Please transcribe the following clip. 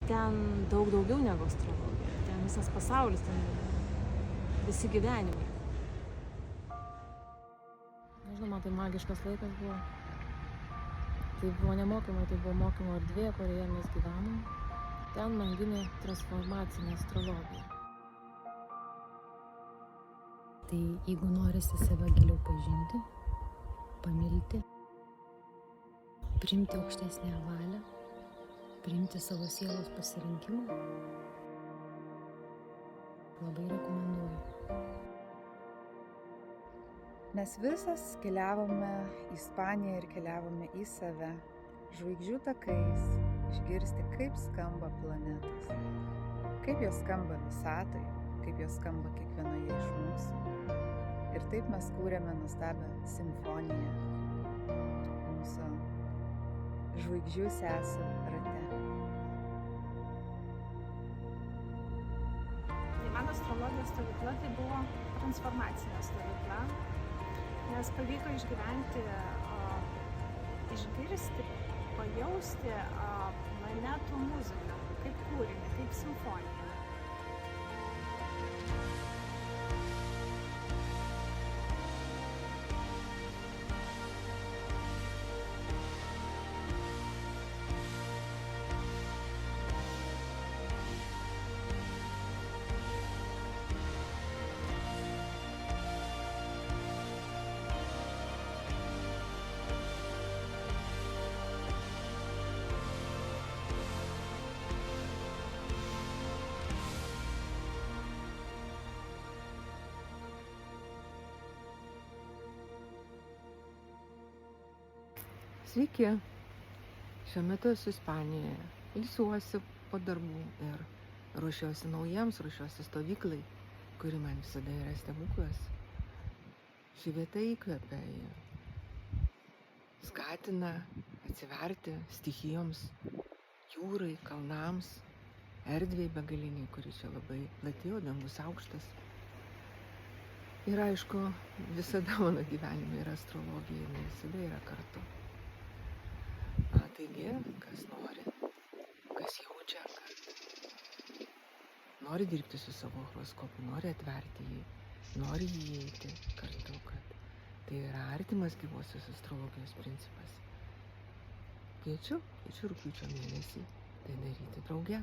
ten daug daugiau negu astrologija. Ten visas pasaulis, ten visi gyvenimai. Nežinau, man tai magiškas laikas buvo. Tai buvo nemokymai, tai buvo mokymo erdvė, kurioje mes gyvenom. Ten man gimė transformacinė astrologija. Tai jeigu norisi save giliau pažinti, pamilti, priimti aukštesnę valią, priimti savo sielos pasirinkimą, labai rekomenduoju. Mes visas keliavome į Ispaniją ir keliavome į save, žvaigždžių takais, išgirsti, kaip skamba planetos, kaip jos skamba visatoj, kaip jos skamba kiekvienoje iš mūsų. Ir taip mes kūrėme nuostabią simfoniją mūsų žvaigždžių sesių rate. Tai mano astrologijos stovykla tai buvo transformacinė stovykla, nes pavyko išgyventi, išgirsti, pajausti planetų muziką, kaip kūrinį, kaip simfoniją. Sveiki, šiuo metu esu Ispanijoje, ilsiuosi po darbų ir ruošiuosi stovyklai, kuri man visada yra stebuklas. Ši vieta įkvepia, skatina atsiverti stichijoms, jūrai, kalnams, erdvei begaliniai, kuri čia labai plati, o dangus aukštas. Ir aišku, visada mano gyvenime yra astrologija, jinai visada yra kartu. Taigi, kas nori, kas jaučia, kad nori dirbti su savo horoskopu, nori atverti jį, nori jį įeiti kartu, kad tai yra artimas gyvosios astrologijos principas. Kviečiu rugpjūčio mėnesį tai daryti drauge.